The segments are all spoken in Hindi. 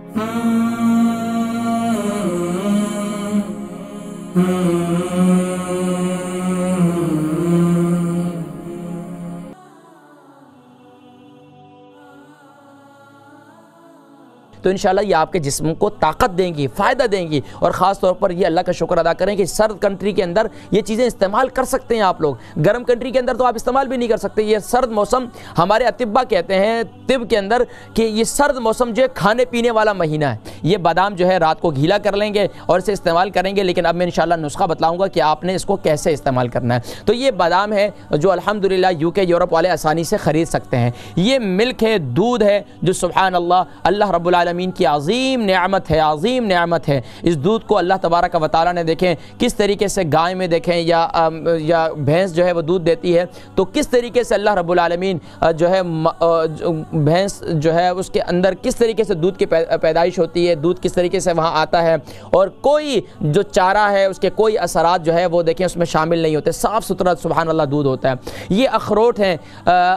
तो इंशाल्लाह ये आपके जिस्म को ताकत देंगी, फ़ायदा देंगी। और ख़ास तौर पर ये अल्लाह का शुक्र अदा करें कि सर्द कंट्री के अंदर ये चीज़ें इस्तेमाल कर सकते हैं आप लोग। गर्म कंट्री के अंदर तो आप इस्तेमाल भी नहीं कर सकते। ये सर्द मौसम, हमारे अतिब्बा कहते हैं तिब के अंदर कि ये सर्द मौसम जो है खाने पीने वाला महीना है। ये बादाम जो है रात को गीला कर लेंगे और इसे इस्तेमाल करेंगे। लेकिन अब मैं इंशाल्लाह नुस्खा बतलाऊँगा कि आपने इसको कैसे इस्तेमाल करना है। तो ये बादाम है जो अल्हम्दुलिल्लाह यूके यूरोप वाले आसानी से ख़रीद सकते हैं। ये मिल्क है, दूध है, जो सुभान अल्लाह, अल्लाह रब्बुल आलमीन की अज़ीम नेमत है, अज़ीम नेमत है। इस दूध को अल्लाह तबारक व तआला ने देखें किस तरीके से गाय में देखें या भैंस जो है वो दूध देती है, तो किस तरीके से अल्लाह रब्बुल आलमीन जो है भैंस जो है उसके अंदर किस तरीके से दूध की पैदाइश होती है, दूध किस तरीके से वहाँ आता है। और कोई जो चारा है उसके कोई असरात जो है वो देखें उसमें शामिल नहीं होते, साफ़ सुथरा सुभान अल्लाह दूध होता है। ये अखरोट हैं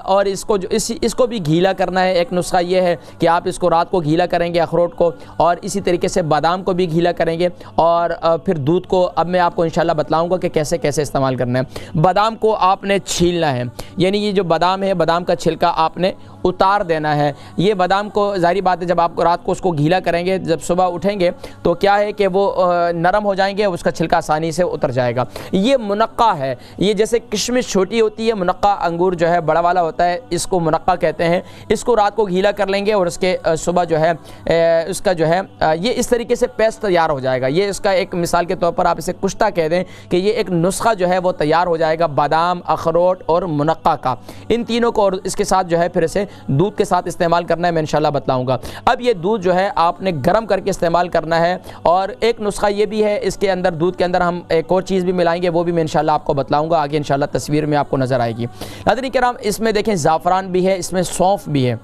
और इसको भी गीला करना है। एक नुस्खा ये है कि आप इसको रात को गीला करेंगे अखरोट को, और इसी तरीके से बादाम को भी गीला करेंगे। और फिर दूध को अब मैं आपको इंशाल्लाह बतलाऊंगा कि कैसे कैसे इस्तेमाल करना है। बादाम को आपने छीलना है, यानी ये जो बादाम है, बादाम का छिलका आपने उतार देना है। ये बादाम को ज़ाहिर बात है जब आप रात को उसको गीला करेंगे, जब सुबह उठेंगे तो क्या है कि वो नरम हो जाएंगे, उसका छिलका आसानी से उतर जाएगा। ये मुनक्का है, ये जैसे किशमिश छोटी होती है, मुनक्का अंगूर जो है बड़ा वाला होता है, इसको मुनक्का कहते हैं। इसको रात को गीला कर लेंगे और उसके सुबह जो है उसका जो है ये इस तरीके से पेस्ट तैयार हो जाएगा। ये इसका एक मिसाल के तौर पर आप इसे कुश्ता कह दें कि ये एक नुस्खा जो है वो तैयार हो जाएगा बादाम, अखरोट और मुनक्का का, इन तीनों को। और इसके साथ जो है फिर इसे दूध के साथ इस्तेमाल करना है, मैं इंशाल्लाह बतलाऊंगा। अब ये दूध जो है आपने गर्म करके इस्तेमाल करना है। और एक नुस्खा ये भी है, इसके अंदर दूध के अंदर हम एक और चीज़ भी मिलाएंगे, वो भी मैं इंशाल्लाह आपको बतलाऊंगा आगे, इंशाल्लाह तस्वीर में आपको नज़र आएगी। नाज़रीन किराम, इसमें देखें ज़ाफ़रान भी है, इसमें सौंफ भी है।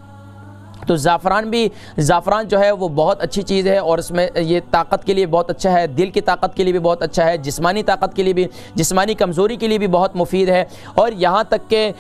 तो ज़ाफ़रान जो है वो बहुत अच्छी चीज़ है और इसमें ये ताकत के लिए बहुत अच्छा है, दिल की ताकत के लिए भी बहुत अच्छा है, जिस्मानी ताकत के लिए भी, जिस्मानी कमज़ोरी के लिए भी बहुत मुफीद है। और यहाँ तक के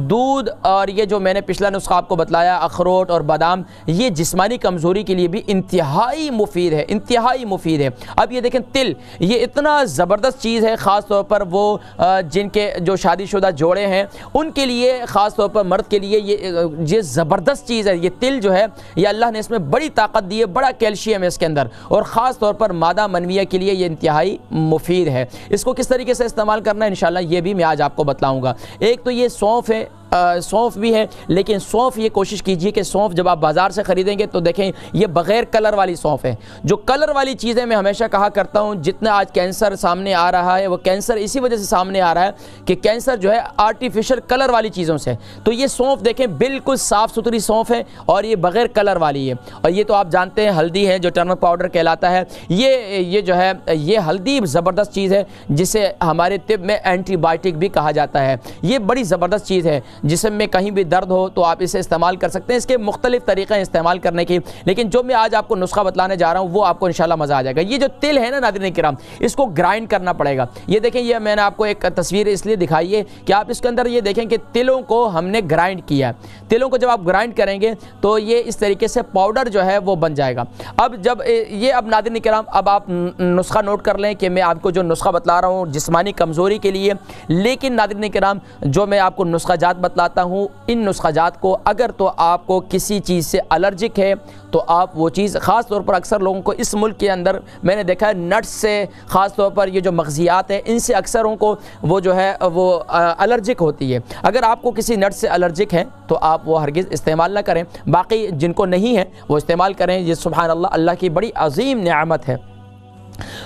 दूध और ये जो मैंने पिछला नुस्खा आपको बतलाया अखरोट और बादाम, ये जिस्मानी कमज़ोरी के लिए भी इंतहाई मुफीद है, इंतहाई मुफीद है। अब ये देखें तिल, ये इतना ज़बरदस्त चीज़ है, ख़ास तौर पर वो जिनके जो शादीशुदा जोड़े हैं उनके लिए, ख़ास तौर पर मर्द के लिए ये ज़बरदस्त चीज़ है। ये तिल जो है ये अल्लाह ने इसमें बड़ी ताकत दी है, बड़ा कैल्शियम है इसके अंदर, और ख़ास तौर पर मादा मनविया के लिए ये इंतहाई मुफीद है। इसको किस तरीके से इस्तेमाल करना है इंशाल्लाह ये भी मैं आज आपको बतलाऊंगा। एक तो ये सौंफ है, सौंफ भी है, लेकिन सौंफ ये कोशिश कीजिए कि सौंफ जब आप बाज़ार से ख़रीदेंगे तो देखें ये बग़ैर कलर वाली सौंफ है। जो कलर वाली चीज़ें मैं हमेशा कहा करता हूँ, जितना आज कैंसर सामने आ रहा है वो कैंसर इसी वजह से सामने आ रहा है कि कैंसर जो है आर्टिफिशियल कलर वाली चीज़ों से। तो ये सौंफ देखें बिल्कुल साफ़ सुथरी सौंफ है और ये बग़ैर कलर वाली है। और ये तो आप जानते हैं हल्दी है जो टर्मरिक पाउडर कहलाता है, ये जो है ये हल्दी ज़बरदस्त चीज़ है जिसे हमारे तिब में एंटीबायोटिक भी कहा जाता है। ये बड़ी ज़बरदस्त चीज़ है, जिसम में कहीं भी दर्द हो तो आप इसे इस्तेमाल कर सकते हैं। इसके मुख्तलिफ तरीक़े हैं इस्तेमाल करने की, लेकिन जो मैं आज आपको नुस्खा बतलाने जा रहा हूँ वो आपको इंशाल्लाह मज़ा आ जाएगा। ये जो तिल है ना नाज़रीन किराम, इसको ग्राइंड करना पड़ेगा। ये देखें, ये मैंने आपको एक तस्वीर इसलिए दिखाई है कि आप इसके अंदर ये देखें कि तिलों को हमने ग्राइंड किया है। तिलों को जब आप ग्राइंड करेंगे तो ये इस तरीके से पाउडर जो है वो बन जाएगा। अब जब ये अब नाज़रीन किराम, अब आप नुस्खा नोट कर लें कि मैं आपको जो नुस्खा बतला रहा हूँ जिस्मानी कमज़ोरी के लिए, लेकिन नाज़रीन किराम जो मैं आपको नुस्खाजात बतलाता हूँ, इन नुस्खाजात को अगर तो आपको किसी चीज़ से एलर्जिक है तो आप वो चीज़, ख़ास तौर पर अक्सर लोगों को इस मुल्क के अंदर मैंने देखा है नट्स से, ख़ास तौर पर ये जो मग़ज़ियात है इनसे अक्सरों को वो जो है वो एलर्जिक होती है। अगर आपको किसी नट से एलर्जिक है तो आप वो हरगिज़ इस्तेमाल ना करें, बाकी जिनको नहीं है वो इस्तेमाल करें। ये सुभान अल्लाह, अल्लाह की बड़ी अजीम नेमत है।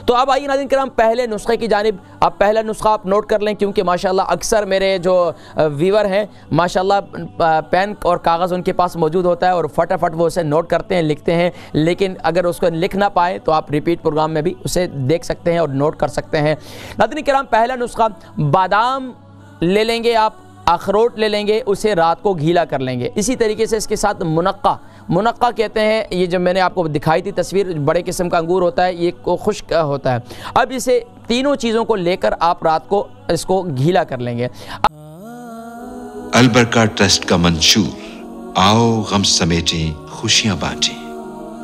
तो अब आइए नाज़रीन किराम पहले नुस्खे की जानिब। अब पहला नुस्खा आप नोट कर लें, क्योंकि माशाल्लाह अक्सर मेरे जो व्यूवर हैं माशाल्लाह पेन और कागज़ उनके पास मौजूद होता है और फटाफट वो उसे नोट करते हैं, लिखते हैं, लेकिन अगर उसको लिख ना पाए तो आप रिपीट प्रोग्राम में भी उसे देख सकते हैं और नोट कर सकते हैं। नाज़रीन किराम पहला नुस्खा, बादाम ले लेंगे आप, अखरोट ले लेंगे, उसे रात को गीला कर लेंगे। इसी तरीके से इसके साथ मुनक्का कहते हैं, ये जो मैंने आपको दिखाई थी तस्वीर, बड़े किस्म का अंगूर होता है, ये खुश्क होता है। अब इसे तीनों चीज़ों को लेकर आप रात को इसको गीला कर लेंगे। अलबरका ट्रस्ट का मंशूर, आओ गम समेटें खुशियां बांटें।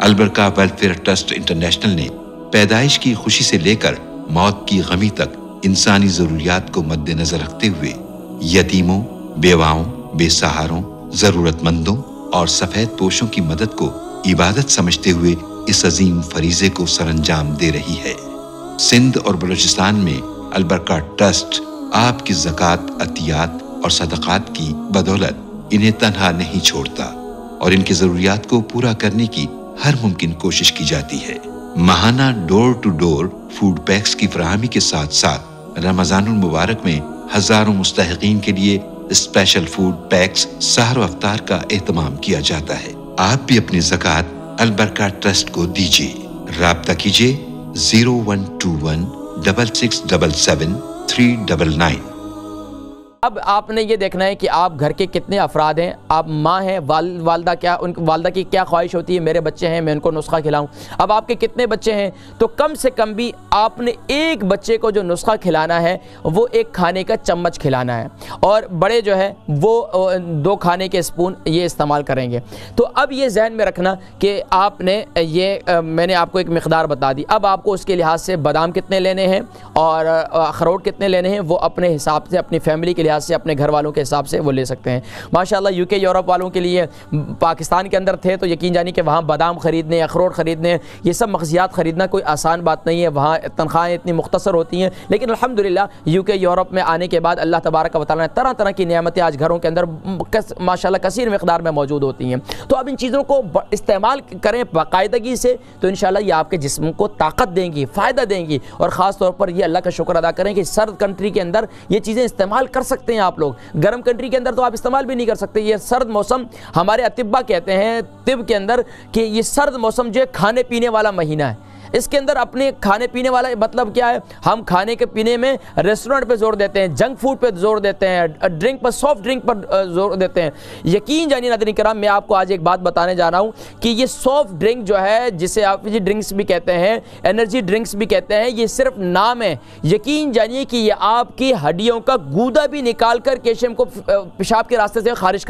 अलबरका वेलफेयर ट्रस्ट इंटरनेशनल ने पैदाइश की खुशी से लेकर मौत की गमी तक इंसानी जरूरियात को मद्देनजर रखते हुए यतीमों, बेवाओं, बेसहारों, जरूरतमंदों और सफेद पोशों की मदद को इबादत समझते हुए इस अजीम फरीजे को सरअंजाम दे रही है। सिंध और बलूचिस्तान में अलबरका ट्रस्ट आपकी ज़कात, अतियात और सदक़ात की बदौलत इन्हें तन्हा नहीं छोड़ता और इनकी ज़रूरियात को पूरा करने की हर मुमकिन कोशिश की जाती है। माहाना door to door food packs की फराहमी के साथ साथ रमज़ानुल मुबारक में हजारों मुस्तहिकीन के लिए स्पेशल फूड पैक्स सहर व अफ्तार का एहतमाम किया जाता है। आप भी अपनी ज़कात अलबरका ट्रस्ट को दीजिए। राब्ता कीजिए 0121 6677 399। अब आपने ये देखना है कि आप घर के कितने अफराद हैं। आप माँ हैं, वालदा की क्या ख्वाहिश होती है, मेरे बच्चे हैं, मैं उनको नुस्खा खिलाऊं। अब आपके कितने बच्चे हैं, तो कम से कम भी आपने एक बच्चे को जो नुस्खा खिलाना है वो एक खाने का चम्मच खिलाना है, और बड़े जो है वो 2 खाने के स्पून ये इस्तेमाल करेंगे। तो अब ये जहन में रखना कि आपने ये मैंने आपको एक मिक़दार बता दी। अब आपको उसके लिहाज से बादाम कितने लेने हैं और अखरोट कितने लेने हैं वो अपने हिसाब से, अपनी फैमिली के से, अपने घर वालों के हिसाब से वो ले सकते हैं। माशाल्लाह यूके यूरोप वालों के लिए, पाकिस्तान के अंदर थे तो यकीन जानिए कि वहाँ बादाम ख़रीदने, अखरोट ख़रीदने, ये सब मग़ज़ियात ख़रीदना कोई आसान बात नहीं है। वहाँ तनख्वाहें इतनी मुख्तसर होती हैं, लेकिन अल्हम्दुलिल्लाह यूके यूरोप में आने के बाद अल्लाह तबारक व तआला ने तरह तरह की नेमतें आज घरों के अंदर माशाल्लाह कसीर मिक़दार में मौजूद होती हैं। तो अब इन चीज़ों को इस्तेमाल करें बाकायदगी से, तो इंशाल्लाह ये आपके जिस्म को ताकत देंगी, फ़ायदा देंगी, और ख़ास तौर पर ये अल्लाह का शुक्र अदा करें कि सर्द कंट्री के अंदर ये चीज़ें इस्तेमाल कर सकते हैं आप लोग। गर्म कंट्री के अंदर तो आप इस्तेमाल भी नहीं कर सकते। ये सर्द मौसम, हमारे अतिब्बा कहते हैं तिब के अंदर कि ये सर्द मौसम जो है खाने पीने वाला महीना है। इसके अंदर अपने खाने पीने वाला मतलब क्या है, हम खाने के पीने में रेस्टोरेंट पे जोर देते हैं, जंक फूड पे जोर देते हैं, ड्रिंक पर, सॉफ्ट ड्रिंक पर जोर देते हैं। यकीन जानिए नाज़रीन किराम, मैं आपको आज एक बात बताने जा रहा हूँ कि ये सॉफ्ट ड्रिंक जो है, जिसे आप ये ड्रिंक्स भी कहते हैं, एनर्जी ड्रिंक्स भी कहते हैं, ये सिर्फ नाम है। यकीन जानिए कि ये आपकी हड्डियों का गूदा भी निकाल कर कैल्शियम को पेशाब के रास्ते से खारिज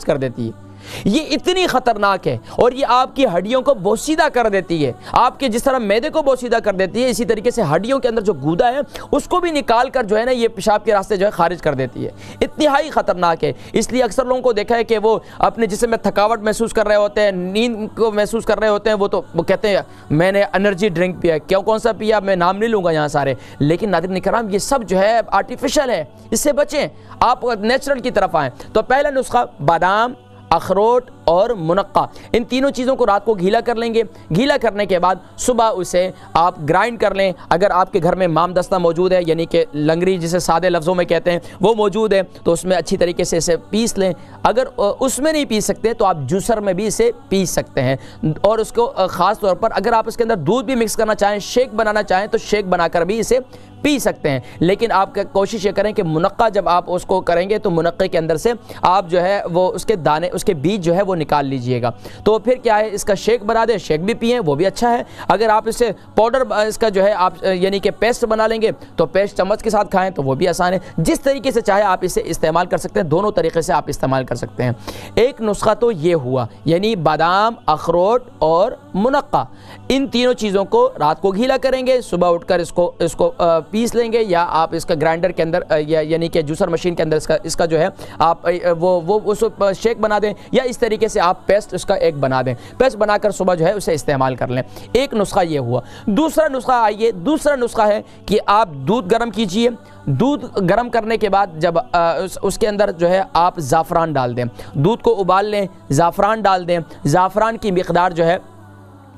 कर देती है। ये इतनी ख़तरनाक है, और ये आपकी हड्डियों को बोसीदा कर देती है। आपके जिस तरह मैदे को बोसीदा कर देती है, इसी तरीके से हड्डियों के अंदर जो गूदा है उसको भी निकाल कर जो है ना, ये पेशाब के रास्ते जो है खारिज कर देती है। इंतहाई ख़तरनाक है। इसलिए अक्सर लोगों को देखा है कि वो अपने जिस्म में थकावट महसूस कर रहे होते हैं, नींद को महसूस कर रहे होते हैं, वो कहते हैं मैंने एनर्जी ड्रिंक पिया। क्यों, कौन सा पिया, मैं नाम नहीं लूँगा यहाँ सारे, लेकिन नाज़रीन किराम ये सब जो है आर्टिफिशियल है, इससे बचें, आप नेचुरल की तरफ आएँ। तो पहला नुस्खा बादाम, अखरोट और मुनक्का, इन तीनों चीज़ों को रात को गीला कर लेंगे। गीला करने के बाद सुबह उसे आप ग्राइंड कर लें। अगर आपके घर में मामदस्ता मौजूद है, यानी कि लंगरी जिसे सादे लफ्ज़ों में कहते हैं, वो मौजूद है, तो उसमें अच्छी तरीके से इसे पीस लें। अगर उसमें नहीं पीस सकते तो आप जूसर में भी इसे पीस सकते हैं, और उसको ख़ास तौर पर अगर आप इसके अंदर दूध भी मिक्स करना चाहें, शेक बनाना चाहें, तो शेक बनाकर भी इसे पी सकते हैं। लेकिन आप कोशिश ये करें कि मुनक्का जब आप उसको करेंगे तो मुनक्के के अंदर से आप जो है वो उसके दाने, उसके बीज जो है वो निकाल लीजिएगा। तो फिर क्या है, इसका शेक बना दें, शेक भी पिएं, वो भी अच्छा है। अगर आप इसे पाउडर इसका जो है आप यानी कि पेस्ट बना लेंगे तो पेस्ट चम्मच के साथ खाएं तो वो भी आसान है। जिस तरीके से चाहे आप इसे इस्तेमाल कर सकते हैं, दोनों तरीके से आप इस्तेमाल कर सकते हैं। एक नुस्खा तो ये हुआ, यानी बादाम, अखरोट और मुनक्का, इन तीनों चीज़ों को रात को गीला करेंगे, सुबह उठकर इसको पीस लेंगे, या आप इसका ग्राइंडर के अंदर यानी कि जूसर मशीन के अंदर इसका जो है आप वो उस शेक बना दें, या इस तरीके से आप पेस्ट उसका एक बना दें। पेस्ट बनाकर सुबह जो है उसे इस्तेमाल कर लें। एक नुस्खा ये हुआ। दूसरा नुस्खा आइए, दूसरा नुस्खा है कि आप दूध गर्म कीजिए। दूध गर्म करने के बाद जब उसके अंदर जो है आप ज़ाफ़रान डाल दें, दूध को उबाल लें, ज़ाफ़रान डाल दें। ज़ाफ़रान की मिक़दार जो है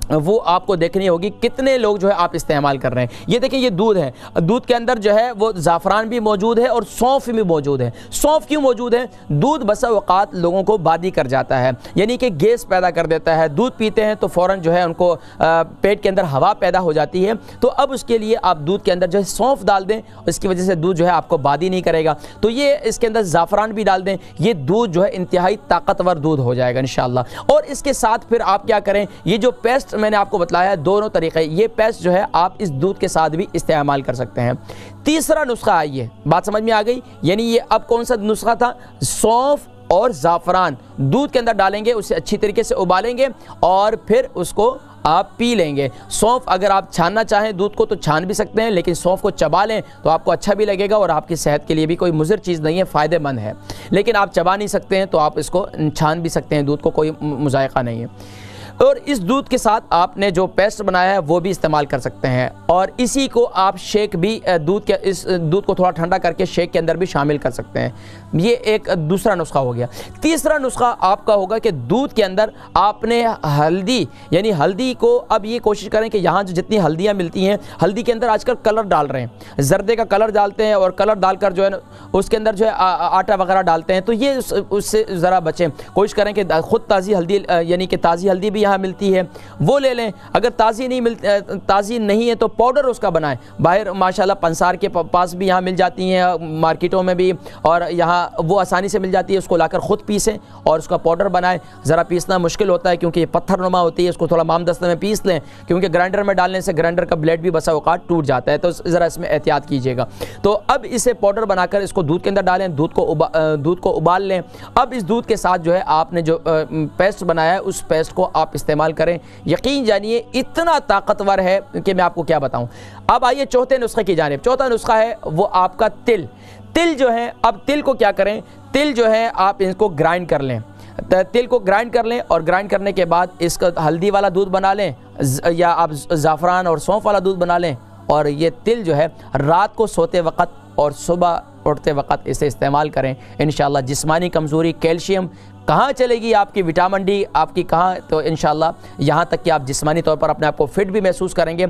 वो आपको देखनी होगी कितने लोग जो है आप इस्तेमाल कर रहे हैं। ये देखिए, ये दूध है, दूध के अंदर जो है वो ज़ाफ़रान भी मौजूद है और सौंफ भी मौजूद है। सौंफ क्यों मौजूद है? दूध बसा औक़ात लोगों को बादी कर जाता है, यानी कि गैस पैदा कर देता है। दूध पीते हैं तो फ़ौरन जो है उनको पेट के अंदर हवा पैदा हो जाती है। तो अब उसके लिए आप दूध के अंदर जो है सौंफ डाल दें, इसकी वजह से दूध जो है आपको बादी नहीं करेगा। तो ये इसके अंदर ज़ाफ़रान भी डाल दें, ये दूध जो है इंतहाई ताकतवर दूध हो जाएगा इंशाअल्लाह। और इसके साथ फिर आप क्या करें, ये जो पेस्ट मैंने आपको बताया है, दोनों तरीके, ये पेस्ट जो है आप इस दूध के साथ भी इस्तेमाल कर सकते हैं। तीसरा नुस्खा आइए, बात समझ में आ गई? यानी ये अब कौन सा नुस्खा था? सौंफ और ज़ाफ़रान दूध के अंदर डालेंगे, उसे अच्छी तरीके से उबालेंगे और फिर उसको आप पी लेंगे। सौंफ अगर आप छानना चाहें दूध को तो छान भी सकते हैं, लेकिन सौंफ को चबा लें तो आपको अच्छा भी लगेगा और आपकी सेहत के लिए भी कोई मुज़िर चीज़ नहीं है, फ़ायदेमंद है। लेकिन आप चबा नहीं सकते हैं तो आप इसको छान भी सकते हैं, दूध को कोई मुज़ायक़ा नहीं है। और इस दूध के साथ आपने जो पेस्ट बनाया है वो भी इस्तेमाल कर सकते हैं और इसी को आप शेक भी इस दूध को थोड़ा ठंडा करके शेक के अंदर भी शामिल कर सकते हैं। ये एक दूसरा नुस्खा हो गया। तीसरा नुस्खा आपका होगा कि दूध के अंदर आपने हल्दी, यानी हल्दी को अब ये कोशिश करें कि यहाँ जो जितनी हल्दियाँ मिलती हैं, हल्दी के अंदर आजकल कलर डाल रहे हैं, जर्दे का कलर डालते हैं और कलर डालकर जो है ना उसके अंदर जो है आटा वगैरह डालते हैं, तो ये उससे ज़रा बचें। कोशिश करें कि ख़ुद ताज़ी हल्दी, यानी कि ताज़ी हल्दी भी यहाँ मिलती है वो ले लें। अगर ताज़ी नहीं है तो पाउडर उसका बनाएं। बाहर माशाल्लाह पंसार के पास भी यहाँ मिल जाती हैं, मार्केटों में भी, और यहाँ वो आसानी से मिल जाती है। उसको लाकर ख़ुद पीसें और उसका पाउडर बनाएं। ज़रा पीसना मुश्किल होता है क्योंकि ये पत्थरनुमा होती है, उसको थोड़ा मामदस्ते में पीस लें क्योंकि ग्राइंडर में डालने से ग्राइंडर का ब्लेड भी बसा औकात टूट जाता है, तो ज़रा इसमें एहतियात कीजिएगा। तो अब इसे पाउडर बनाकर इसको दूध के अंदर डालें, दूध को उबाल लें। अब इस दूध के साथ जो है आपने जो पेस्ट बनाया है उस पेस्ट को आप इस्तेमाल करें। यकीन जानिए इतना ताकतवर है कि मैं आपको क्या बताऊं। अब आइए चौथे नुस्खे की जानिब। चौथा नुस्खा है वो आपका तिल। तिल जो है, अब तिल को क्या करें, तिल जो है आप इनको ग्राइंड कर लें। तिल को ग्राइंड कर लें और ग्राइंड करने के बाद इसका हल्दी वाला दूध बना लें या आप ज़ाफ़रान और सौंफ वाला दूध बना लें। और ये तिल जो है रात को सोते वक़्त और सुबह उठते वक़्त इसे इस्तेमाल करें। इंशाअल्लाह जिस्मानी कमज़ोरी, कैल्शियम कहाँ चलेगी आपकी, विटामिन डी आपकी कहाँ, तो इंशाअल्लाह यहाँ तक कि आप जिस्मानी तौर पर अपने आप को फिट भी महसूस करेंगे।